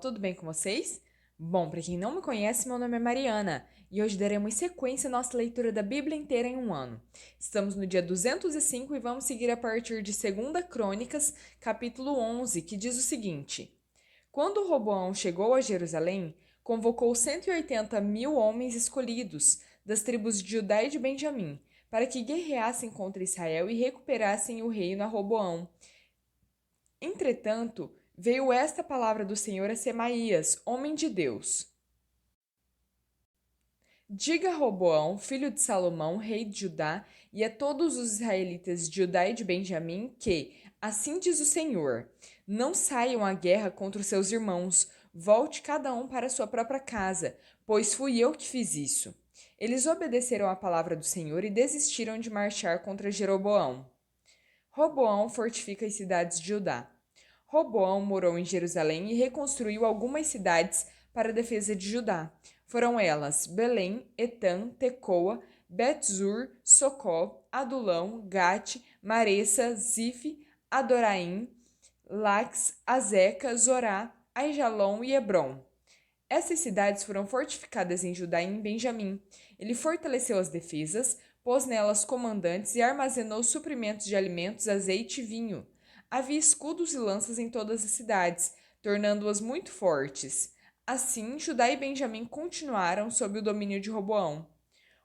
Tudo bem com vocês? Bom, para quem não me conhece, meu nome é Mariana e hoje daremos sequência à nossa leitura da Bíblia inteira em um ano. Estamos no dia 205 e vamos seguir a partir de 2 Crônicas, capítulo 11, que diz o seguinte: Quando Roboão chegou a Jerusalém, convocou 180 mil homens escolhidos das tribos de Judá e de Benjamim, para que guerreassem contra Israel e recuperassem o reino a Roboão. Entretanto, veio esta palavra do Senhor a Semaías, homem de Deus. Diga a Roboão, filho de Salomão, rei de Judá, e a todos os israelitas de Judá e de Benjamim que, assim diz o Senhor, não saiam à guerra contra os seus irmãos, volte cada um para sua própria casa, pois fui eu que fiz isso. Eles obedeceram à palavra do Senhor e desistiram de marchar contra Jeroboão. Roboão fortifica as cidades de Judá. Roboão morou em Jerusalém e reconstruiu algumas cidades para a defesa de Judá. Foram elas Belém, Etã, Tecoa, Bet-zur, Socó, Adulão, Gate, Maressa, Zif, Adoraim, Lax, Azeca, Zorá, Aijalon e Hebron. Essas cidades foram fortificadas em Judá e em Benjamim. Ele fortaleceu as defesas, pôs nelas comandantes e armazenou suprimentos de alimentos, azeite e vinho. Havia escudos e lanças em todas as cidades, tornando-as muito fortes. Assim, Judá e Benjamim continuaram sob o domínio de Roboão.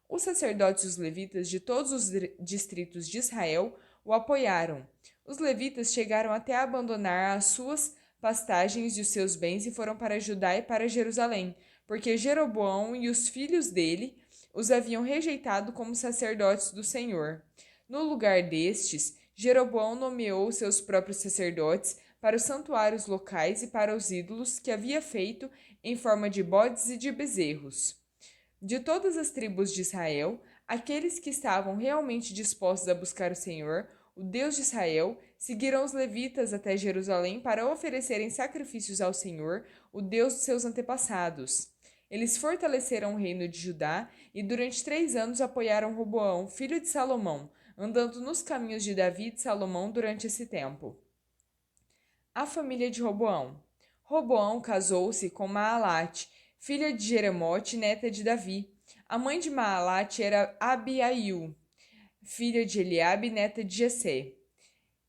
Os sacerdotes e os levitas de todos os distritos de Israel o apoiaram. Os levitas chegaram até a abandonar as suas pastagens e os seus bens e foram para Judá e para Jerusalém, porque Jeroboão e os filhos dele os haviam rejeitado como sacerdotes do Senhor. No lugar destes, Jeroboão nomeou seus próprios sacerdotes para os santuários locais e para os ídolos que havia feito em forma de bodes e de bezerros. De todas as tribos de Israel, aqueles que estavam realmente dispostos a buscar o Senhor, o Deus de Israel, seguiram os levitas até Jerusalém para oferecerem sacrifícios ao Senhor, o Deus de seus antepassados. Eles fortaleceram o reino de Judá e durante 3 anos apoiaram Roboão, filho de Salomão, andando nos caminhos de Davi e de Salomão durante esse tempo. A família de Roboão. Roboão casou-se com Maalate, filha de Jeremote, neta de Davi. A mãe de Maalate era Abiail, filha de Eliabe, neta de Jessé.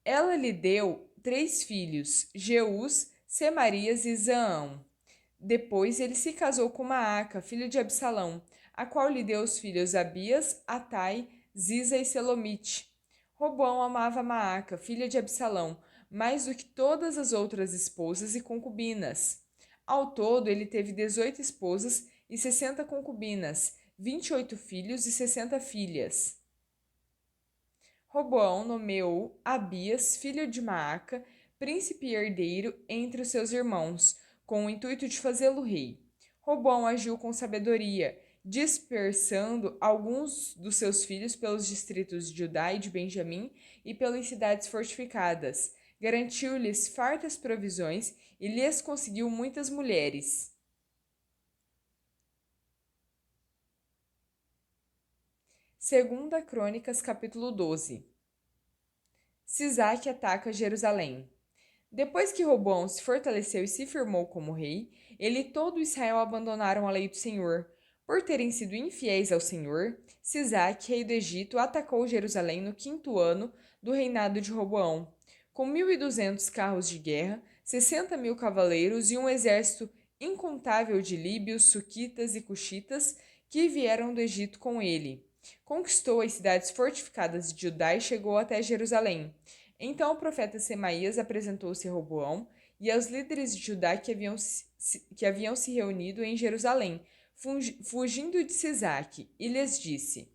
Ela lhe deu 3 filhos, Jeus, Semarias e Zaão. Depois ele se casou com Maaca, filha de Absalão, a qual lhe deu os filhos Abias, Atai, Ziza e Selomite. Roboão amava Maaca, filha de Absalão, mais do que todas as outras esposas e concubinas. Ao todo, ele teve 18 esposas e 60 concubinas, 28 filhos e 60 filhas. Roboão nomeou Abias, filho de Maaca, príncipe e herdeiro entre os seus irmãos, com o intuito de fazê-lo rei. Roboão agiu com sabedoria, dispersando alguns dos seus filhos pelos distritos de Judá e de Benjamim e pelas cidades fortificadas. Garantiu-lhes fartas provisões e lhes conseguiu muitas mulheres. Segunda Crônicas, capítulo 12. Sisaque ataca Jerusalém. Depois que Roboão se fortaleceu e se firmou como rei, ele e todo Israel abandonaram a lei do Senhor. Por terem sido infiéis ao Senhor, Sisaque, rei do Egito, atacou Jerusalém no 5º ano do reinado de Roboão. Com 1.200 carros de guerra, 60 mil cavaleiros e um exército incontável de líbios, suquitas e cuxitas que vieram do Egito com ele. Conquistou as cidades fortificadas de Judá e chegou até Jerusalém. Então o profeta Semaías apresentou-se a Roboão e aos líderes de Judá que haviam se reunido em Jerusalém, fugindo de Sisaque, e lhes disse: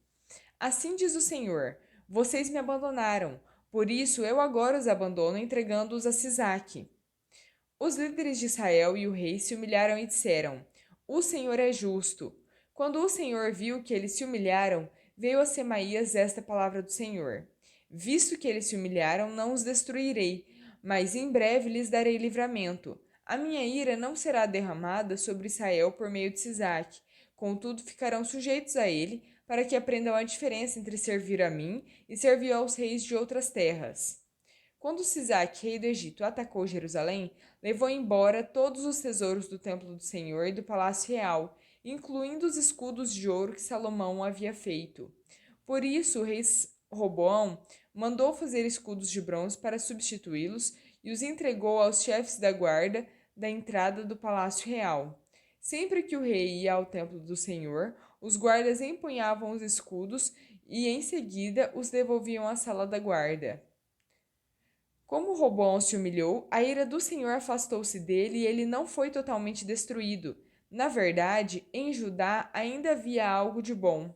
Assim diz o Senhor: Vocês me abandonaram, por isso eu agora os abandono, entregando-os a Sisaque. Os líderes de Israel e o rei se humilharam e disseram: O Senhor é justo. Quando o Senhor viu que eles se humilharam, veio a Semaías esta palavra do Senhor: Visto que eles se humilharam, não os destruirei, mas em breve lhes darei livramento. A minha ira não será derramada sobre Israel por meio de Sisaque, contudo ficarão sujeitos a ele, para que aprendam a diferença entre servir a mim e servir aos reis de outras terras. Quando Sisaque, rei do Egito, atacou Jerusalém, levou embora todos os tesouros do templo do Senhor e do palácio real, incluindo os escudos de ouro que Salomão havia feito. Por isso, o rei Roboão mandou fazer escudos de bronze para substituí-los e os entregou aos chefes da guarda da entrada do palácio real. Sempre que o rei ia ao templo do Senhor, os guardas empunhavam os escudos e, em seguida, os devolviam à sala da guarda. Como Roboão se humilhou, a ira do Senhor afastou-se dele e ele não foi totalmente destruído. Na verdade, em Judá ainda havia algo de bom.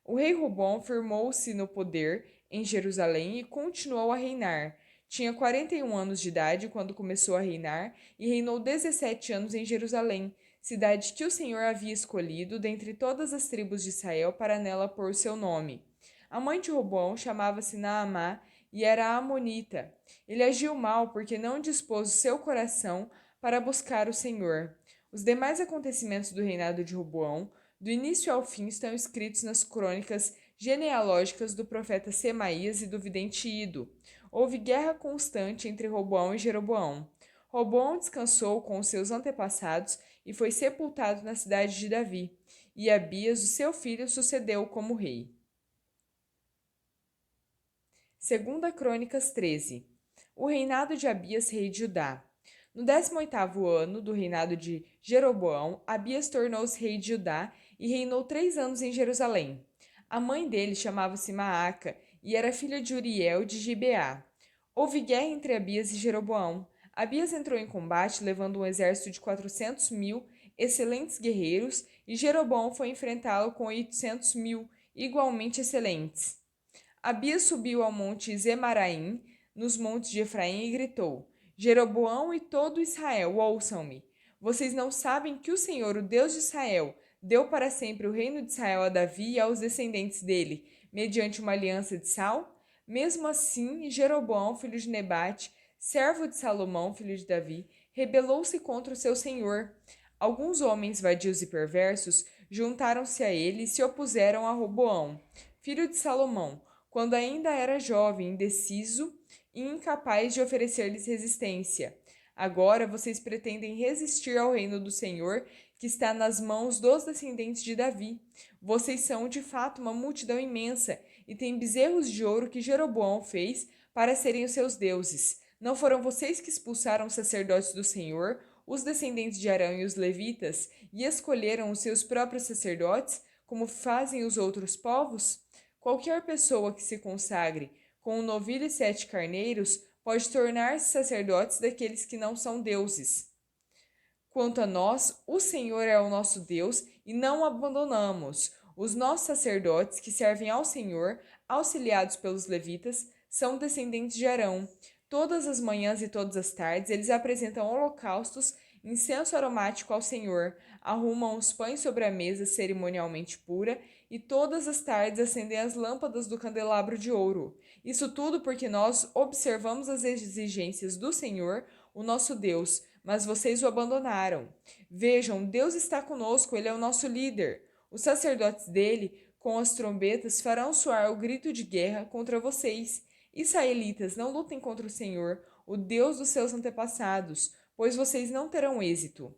O rei Roboão firmou-se no poder em Jerusalém e continuou a reinar. Tinha 41 anos de idade quando começou a reinar e reinou 17 anos em Jerusalém, cidade que o Senhor havia escolhido dentre todas as tribos de Israel para nela pôr seu nome. A mãe de Roboão chamava-se Naamá e era amonita. Ele agiu mal porque não dispôs o seu coração para buscar o Senhor. Os demais acontecimentos do reinado de Roboão, do início ao fim, estão escritos nas crônicas genealógicas do profeta Semaías e do vidente Ido. Houve guerra constante entre Roboão e Jeroboão. Roboão descansou com os seus antepassados e foi sepultado na cidade de Davi, e Abias, o seu filho, sucedeu como rei. 2 Crônicas 13. O reinado de Abias, rei de Judá. No 18º ano do reinado de Jeroboão, Abias tornou-se rei de Judá e reinou 3 anos em Jerusalém. A mãe dele chamava-se Maaca e era filha de Uriel de Gibeá. Houve guerra entre Abias e Jeroboão. Abias entrou em combate levando um exército de 400.000 excelentes guerreiros e Jeroboão foi enfrentá-lo com 800.000 igualmente excelentes. Abias subiu ao monte Zemaraim, nos montes de Efraim, e gritou: Jeroboão e todo Israel, ouçam-me. Vocês não sabem que o Senhor, o Deus de Israel, deu para sempre o reino de Israel a Davi e aos descendentes dele, mediante uma aliança de sal? Mesmo assim, Jeroboão, filho de Nebate, servo de Salomão, filho de Davi, rebelou-se contra o seu senhor. Alguns homens vadios e perversos juntaram-se a ele e se opuseram a Roboão, filho de Salomão, quando ainda era jovem, indeciso e incapaz de oferecer-lhes resistência. Agora vocês pretendem resistir ao reino do Senhor, que está nas mãos dos descendentes de Davi. Vocês são, de fato, uma multidão imensa e têm bezerros de ouro que Jeroboão fez para serem os seus deuses. Não foram vocês que expulsaram os sacerdotes do Senhor, os descendentes de Arão e os levitas, e escolheram os seus próprios sacerdotes, como fazem os outros povos? Qualquer pessoa que se consagre com um novilho e 7 carneiros pode tornar-se sacerdotes daqueles que não são deuses. Quanto a nós, o Senhor é o nosso Deus e não o abandonamos. Os nossos sacerdotes que servem ao Senhor, auxiliados pelos levitas, são descendentes de Arão. Todas as manhãs e todas as tardes eles apresentam holocaustos, incenso aromático ao Senhor, arrumam os pães sobre a mesa cerimonialmente pura e todas as tardes acendem as lâmpadas do candelabro de ouro. Isso tudo porque nós observamos as exigências do Senhor, o nosso Deus, mas vocês o abandonaram. Vejam, Deus está conosco, ele é o nosso líder. Os sacerdotes dele, com as trombetas, farão soar o grito de guerra contra vocês. Israelitas, não lutem contra o Senhor, o Deus dos seus antepassados, pois vocês não terão êxito.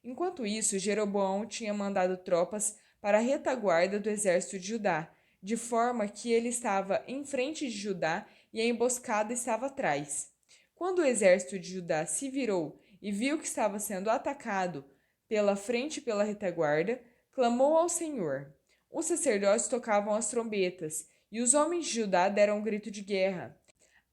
Enquanto isso, Jeroboão tinha mandado tropas para a retaguarda do exército de Judá, de forma que ele estava em frente de Judá e a emboscada estava atrás. Quando o exército de Judá se virou e viu que estava sendo atacado pela frente e pela retaguarda, clamou ao Senhor. Os sacerdotes tocavam as trombetas e os homens de Judá deram um grito de guerra.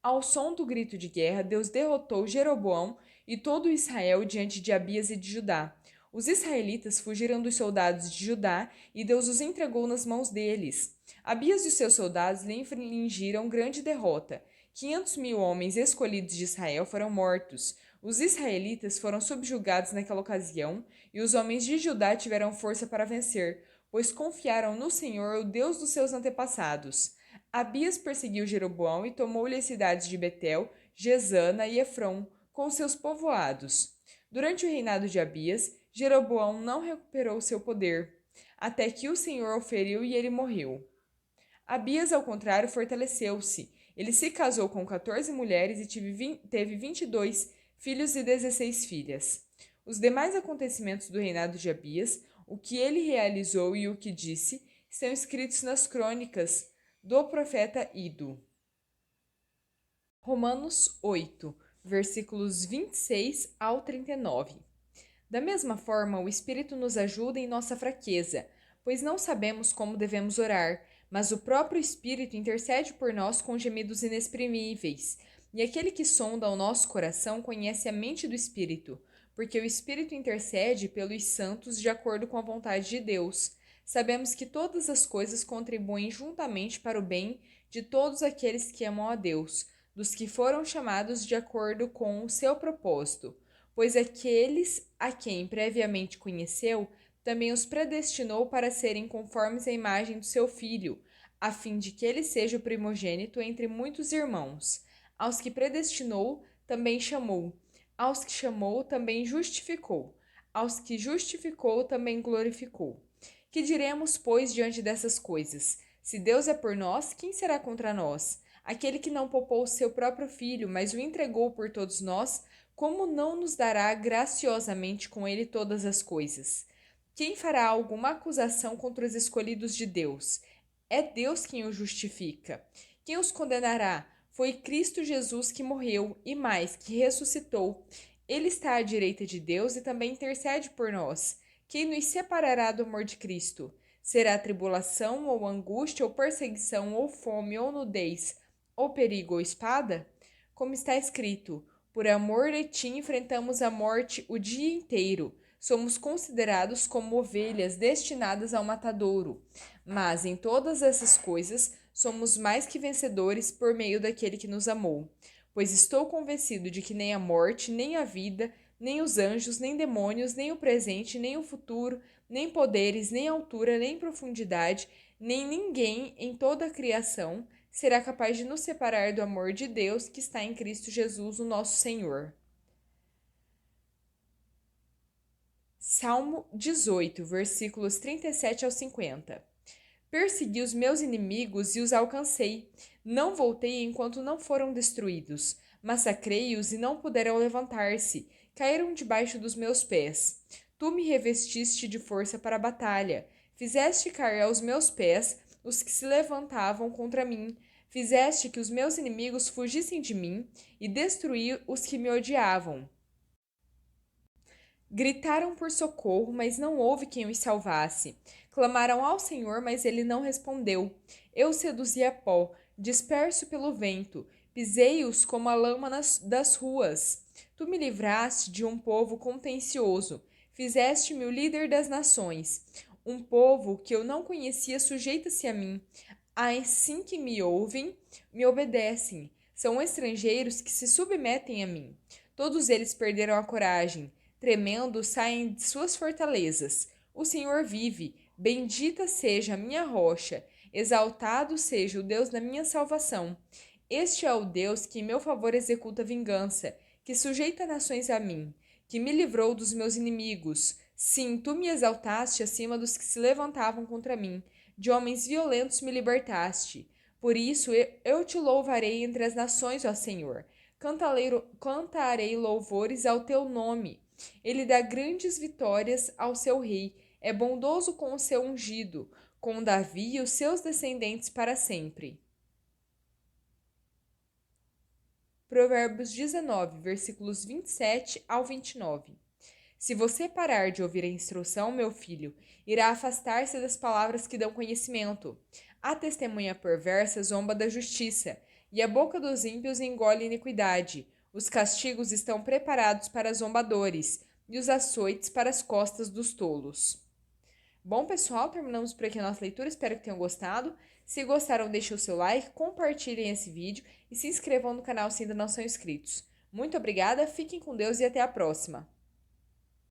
Ao som do grito de guerra, Deus derrotou Jeroboão e todo Israel diante de Abias e de Judá. Os israelitas fugiram dos soldados de Judá e Deus os entregou nas mãos deles. Abias e os seus soldados lhe infligiram grande derrota. 500.000 homens escolhidos de Israel foram mortos. Os israelitas foram subjugados naquela ocasião e os homens de Judá tiveram força para vencer, pois confiaram no Senhor, o Deus dos seus antepassados. Abias perseguiu Jeroboão e tomou-lhe as cidades de Betel, Gesana e Efrom, com seus povoados. Durante o reinado de Abias, Jeroboão não recuperou seu poder, até que o Senhor o feriu e ele morreu. Abias, ao contrário, fortaleceu-se. Ele se casou com 14 mulheres e teve 22 filhos e 16 filhas. Os demais acontecimentos do reinado de Abias, o que ele realizou e o que disse, estão escritos nas crônicas do profeta Ido. Romanos 8, versículos 26 ao 39. Da mesma forma, o Espírito nos ajuda em nossa fraqueza, pois não sabemos como devemos orar, mas o próprio Espírito intercede por nós com gemidos inexprimíveis. E aquele que sonda o nosso coração conhece a mente do Espírito, porque o Espírito intercede pelos santos de acordo com a vontade de Deus. Sabemos que todas as coisas contribuem juntamente para o bem de todos aqueles que amam a Deus, dos que foram chamados de acordo com o seu propósito. Pois aqueles a quem previamente conheceu, também os predestinou para serem conformes à imagem do seu Filho, a fim de que ele seja o primogênito entre muitos irmãos. Aos que predestinou, também chamou. Aos que chamou, também justificou. Aos que justificou, também glorificou. Que diremos, pois, diante dessas coisas? Se Deus é por nós, quem será contra nós? Aquele que não poupou o seu próprio Filho, mas o entregou por todos nós, como não nos dará graciosamente com ele todas as coisas? Quem fará alguma acusação contra os escolhidos de Deus? É Deus quem os justifica. Quem os condenará? Foi Cristo Jesus que morreu e mais, que ressuscitou. Ele está à direita de Deus e também intercede por nós. Quem nos separará do amor de Cristo? Será tribulação, ou angústia, ou perseguição, ou fome, ou nudez, ou perigo, ou espada? Como está escrito: por amor de ti enfrentamos a morte o dia inteiro. Somos considerados como ovelhas destinadas ao matadouro. Mas em todas essas coisas somos mais que vencedores por meio daquele que nos amou. Pois estou convencido de que nem a morte, nem a vida, nem os anjos, nem demônios, nem o presente, nem o futuro, nem poderes, nem altura, nem profundidade, nem ninguém em toda a criação será capaz de nos separar do amor de Deus que está em Cristo Jesus, o nosso Senhor. Salmo 18, versículos 37 ao 50. Persegui os meus inimigos e os alcancei. Não voltei enquanto não foram destruídos. Massacrei-os e não puderam levantar-se. Caíram debaixo dos meus pés. Tu me revestiste de força para a batalha. Fizeste cair aos meus pés os que se levantavam contra mim. Fizeste que os meus inimigos fugissem de mim e destruí os que me odiavam. Gritaram por socorro, mas não houve quem os salvasse. Clamaram ao Senhor, mas ele não respondeu. Eu seduzi a pó, disperso pelo vento, pisei-os como a lama das ruas. Tu me livraste de um povo contencioso, fizeste-me o líder das nações. Um povo que eu não conhecia sujeita-se a mim. Assim que me ouvem, me obedecem. São estrangeiros que se submetem a mim. Todos eles perderam a coragem. Tremendo, saem de suas fortalezas. O Senhor vive, bendita seja a minha rocha, exaltado seja o Deus da minha salvação. Este é o Deus que em meu favor executa vingança, que sujeita nações a mim, que me livrou dos meus inimigos. Sim, tu me exaltaste acima dos que se levantavam contra mim, de homens violentos me libertaste. Por isso eu te louvarei entre as nações, ó Senhor. Cantarei louvores ao teu nome. Ele dá grandes vitórias ao seu rei, é bondoso com o seu ungido, com Davi e os seus descendentes para sempre. Provérbios 19, versículos 27 ao 29. Se você parar de ouvir a instrução, meu filho, irá afastar-se das palavras que dão conhecimento. A testemunha perversa zomba da justiça, e a boca dos ímpios engole iniquidade. Os castigos estão preparados para zombadores e os açoites para as costas dos tolos. Bom, pessoal, terminamos por aqui a nossa leitura. Espero que tenham gostado. Se gostaram, deixem o seu like, compartilhem esse vídeo e se inscrevam no canal se ainda não são inscritos. Muito obrigada, fiquem com Deus e até a próxima!